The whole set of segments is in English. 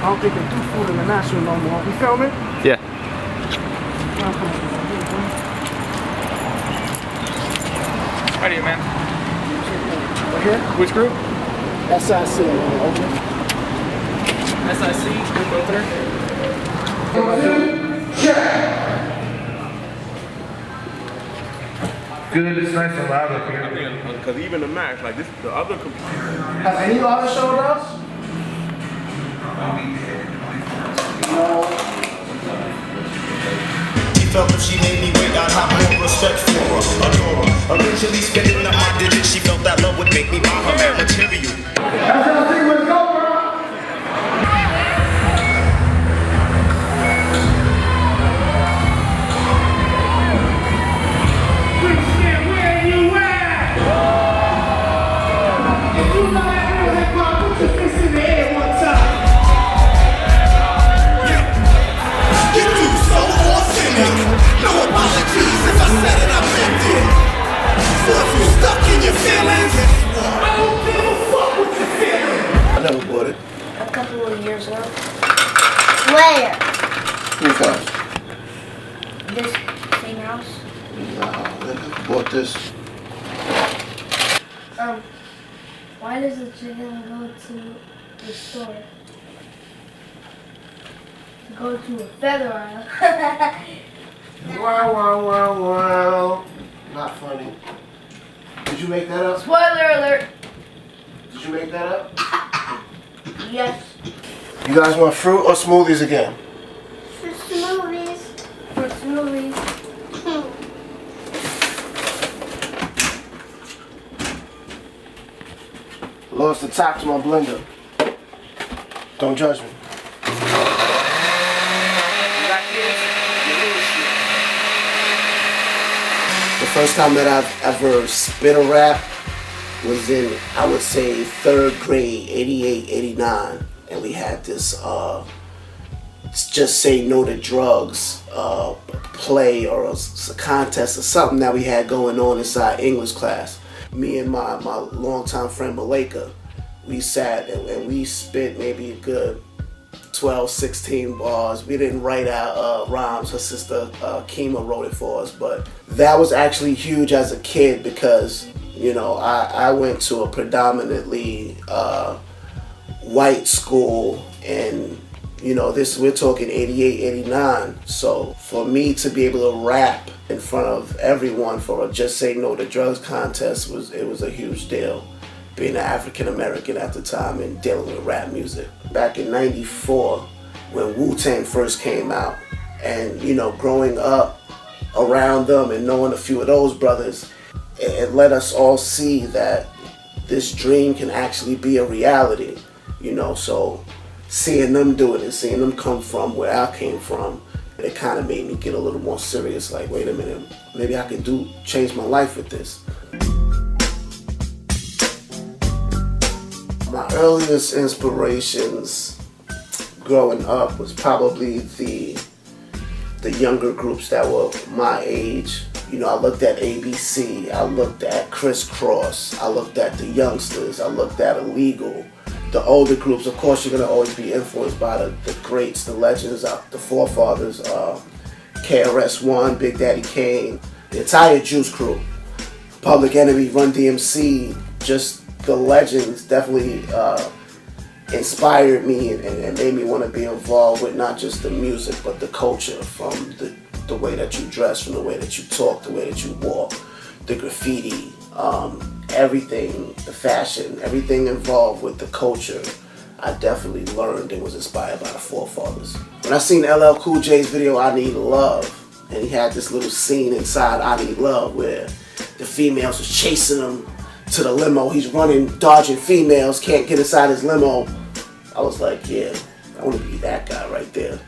don't think they do Food International no more. We filming? Yeah. Ready, man. Right here? Which group? S.I.C. S.I.C. Group opener. Good, it's nice and loud up here. Because even the Max, like this, the other computer. Has any other showed us? She felt if she made me wait, I'd have more respect for her. Adore her. Eventually spitting up my digits, she felt that love would make me buy her man material. That's how I think we're going, bro. I never bought it. A couple of years ago. Where? Who's house? This same house. I bought this. Why does the chicken go to the store? To go to a feather island. Wow. Not funny. Did you make that up? Spoiler alert. Did you make that up? Yes. You guys want fruit or smoothies again? For smoothies. For smoothies. Lost the top to my blender. Don't judge me. The first time that I've ever spit a rap was in, I would say, 3rd grade, 88, 89. And we had this Just Say No to Drugs play or a contest or something that we had going on inside English class. Me and my longtime friend Malika, we sat and we spit maybe a good 12, 16 bars. We didn't write out rhymes. Her sister Kima wrote it for us, but that was actually huge as a kid because, you know, I went to a predominantly white school, and you know, we're talking 88, 89. So for me to be able to rap in front of everyone for a Just Say No to Drugs contest was a huge deal. Being an African American at the time and dealing with rap music. Back in '94, when Wu-Tang first came out, and you know, growing up around them and knowing a few of those brothers, it let us all see that this dream can actually be a reality. You know, so seeing them do it and seeing them come from where I came from, it kind of made me get a little more serious. Like, wait a minute, maybe I can change my life with this. My earliest inspirations growing up was probably the younger groups that were my age. You know, I looked at ABC, I looked at Criss Cross, I looked at the Youngsters, I looked at Illegal. The older groups, of course, you're going to always be influenced by the greats, the legends, the forefathers, KRS-One, Big Daddy Kane, the entire Juice Crew, Public Enemy, Run DMC, just the legends definitely inspired me and made me want to be involved with not just the music but the culture, from the way that you dress, from the way that you talk, the way that you walk, the graffiti, everything, the fashion, everything involved with the culture. I definitely learned and was inspired by the forefathers. When I seen LL Cool J's video, I Need Love, and he had this little scene inside I Need Love where the females was chasing him to the limo. He's running, dodging females, can't get inside his limo. I was like, yeah, I want to be that guy right there.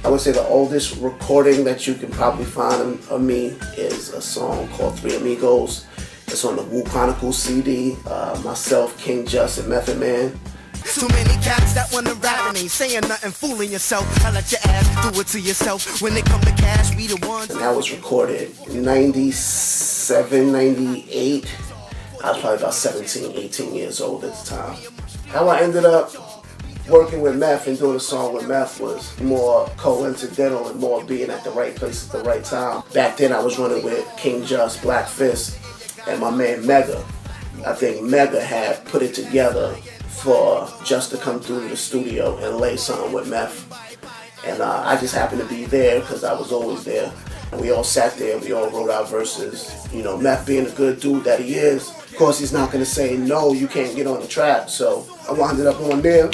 I would say the oldest recording that you can probably find of me is a song called Three Amigos. It's on the Wu Chronicles CD. Myself, King Just, and Method Man. Too many cats that wanna rap and ain't saying nothing, fooling yourself. I let your ass do it to yourself. When it come to cash, we the ones. And that was recorded in 97, 98. I was probably about 17, 18 years old at the time. How I ended up working with Meth and doing a song with Meth was more coincidental and more being at the right place at the right time. Back then I was running with King Just, Black Fist, and my man Mega. I think Mega had put it together for Just to come through the studio and lay something with Meth. And I just happened to be there because I was always there. And we all sat there, we all wrote our verses. You know, Meth being the good dude that he is, of course he's not going to say, no, you can't get on the track. So I wound up on there.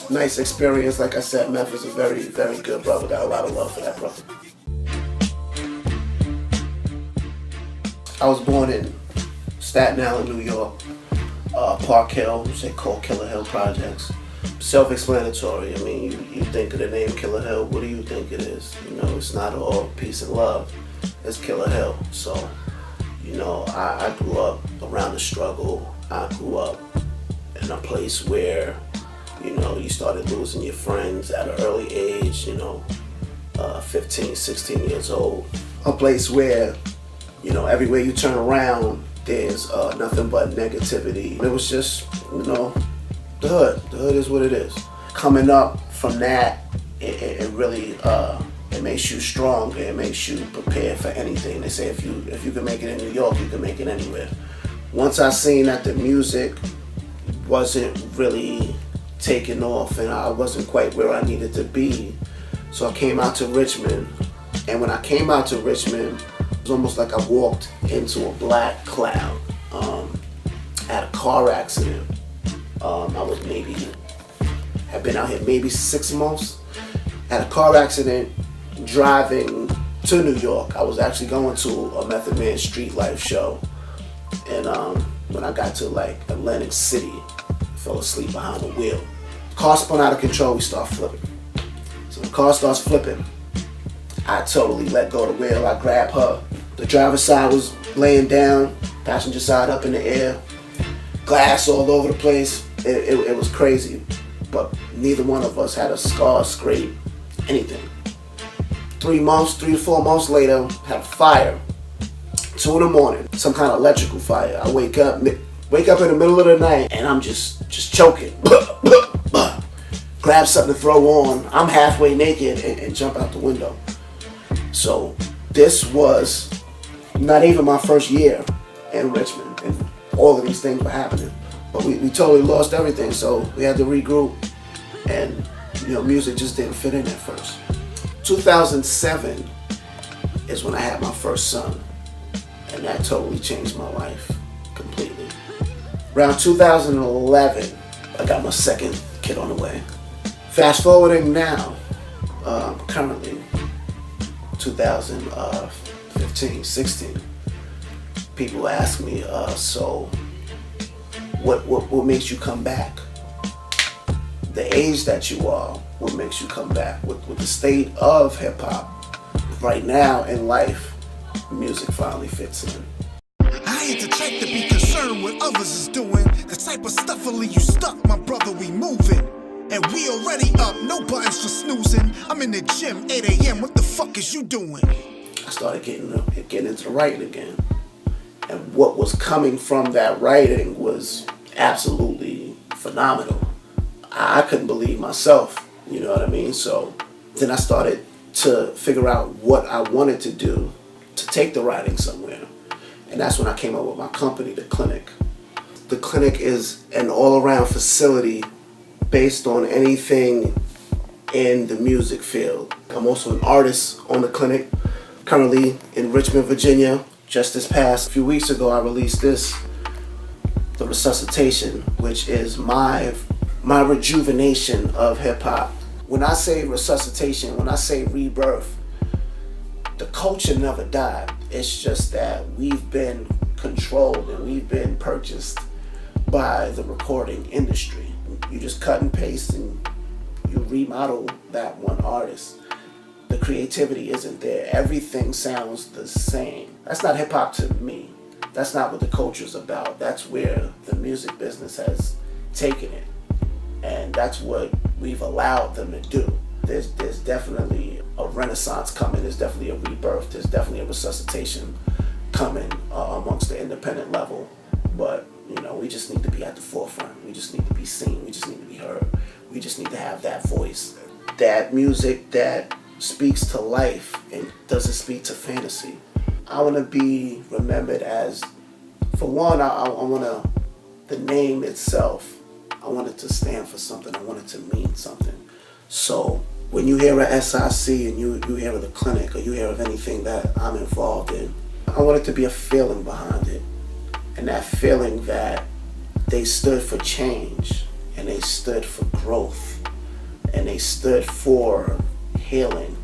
Nice experience. Like I said, Meth is a very, very good brother. Got a lot of love for that brother. I was born in Staten Island, New York. Park Hill, which they call Killahill Projects. Self-explanatory. I mean, you think of the name Killahill, what do you think it is? You know, it's not all peace and love. It's Killahill. So, you know, I grew up around the struggle. I grew up in a place where, you know, you started losing your friends at an early age, you know, 15, 16 years old. A place where, you know, everywhere you turn around, there's nothing but negativity. It was just, you know, the hood. The hood is what it is. Coming up from that, it really it makes you strong. It makes you prepared for anything. They say if you can make it in New York, you can make it anywhere. Once I seen that the music wasn't really taking off and I wasn't quite where I needed to be, so I came out to Richmond. And when I came out to Richmond, it was almost like I walked into a black cloud. Had a car accident. I was had been out here maybe 6 months. Had a car accident driving to New York. I was actually going to a Method Man Street Life show. And when I got to like Atlantic City, I fell asleep behind the wheel. The car spun out of control, we start flipping. So the car starts flipping. I totally let go of the wheel. I grabbed her. The driver's side was laying down, passenger side up in the air, glass all over the place. It was crazy, but neither one of us had a scar, scrape, anything. 3 to 4 months later, had a fire. 2 in the morning, some kind of electrical fire. I wake up in the middle of the night, and I'm just choking. Grab something to throw on. I'm halfway naked and jump out the window. So this was not even my first year in Richmond, and all of these things were happening. But we totally lost everything, so we had to regroup, and you know, music just didn't fit in at first. 2007 is when I had my first son, and that totally changed my life completely. Around 2011, I got my second kid on the way. Fast forwarding now, currently 2015, 16, people ask me, so what makes you come back? The age that you are, what makes you come back? With the state of hip hop right now in life, music finally fits in. I ain't the type to be concerned what others is doing. The type of stuff will leave you stuck, my brother, we moving. And we already up, no buttons for snoozing. I'm in the gym, 8 a.m., what the fuck is you doing? I started getting into the writing again. And what was coming from that writing was absolutely phenomenal. I couldn't believe myself, you know what I mean? So then I started to figure out what I wanted to do to take the writing somewhere. And that's when I came up with my company, the Cliniq. The Cliniq is an all-around facility based on anything in the music field. I'm also an artist on the Cliniq, currently in Richmond, Virginia. Just this past few weeks ago, I released this, The Resuscitation, which is my rejuvenation of hip hop. When I say resuscitation, when I say rebirth, the culture never died. It's just that we've been controlled and we've been purchased by the recording industry. You just cut and paste and you remodel that one artist. The creativity isn't there. Everything sounds the same. That's not hip hop to me. That's not what the culture's about. That's where the music business has taken it. And that's what we've allowed them to do. There's definitely a renaissance coming. There's definitely a rebirth. There's definitely a resuscitation coming amongst the independent level. But, you know, we just need to be at the forefront. We just need to be seen. We just need to be heard. We just that music that speaks to life and doesn't speak to fantasy. I want to be remembered as, for one, I want to, the name itself, I want it to stand for something. I want it to mean something. So when you hear a SIC and you hear of the Cliniq or you hear of anything that I'm involved in, I want it to be a feeling behind it. And that feeling that they stood for change and they stood for growth and they stood for healing,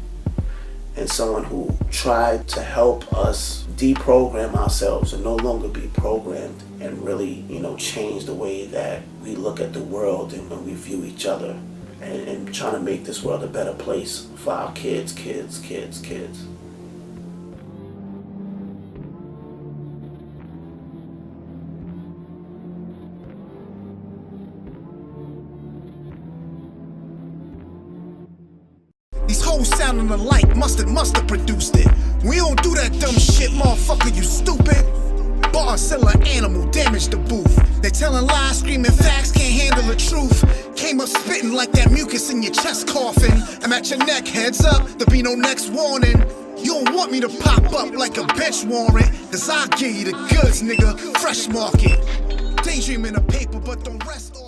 and someone who tried to help us deprogram ourselves and no longer be programmed and really, change the way that we look at the world and when we view each other, and trying to make this world a better place for our kids. These hoes sounding alike, must've produced it. We don't do that dumb shit, motherfucker, you stupid. Bar sell an animal, damage the booth. They telling lies, screaming facts, can't handle the truth. Came up spitting like that mucus in your chest coughing. I'm at your neck, heads up, there be no next warning. You don't want me to pop up like a bench warrant, cause I'll give you the goods, nigga, fresh market. Daydreaming of paper, but don't rest on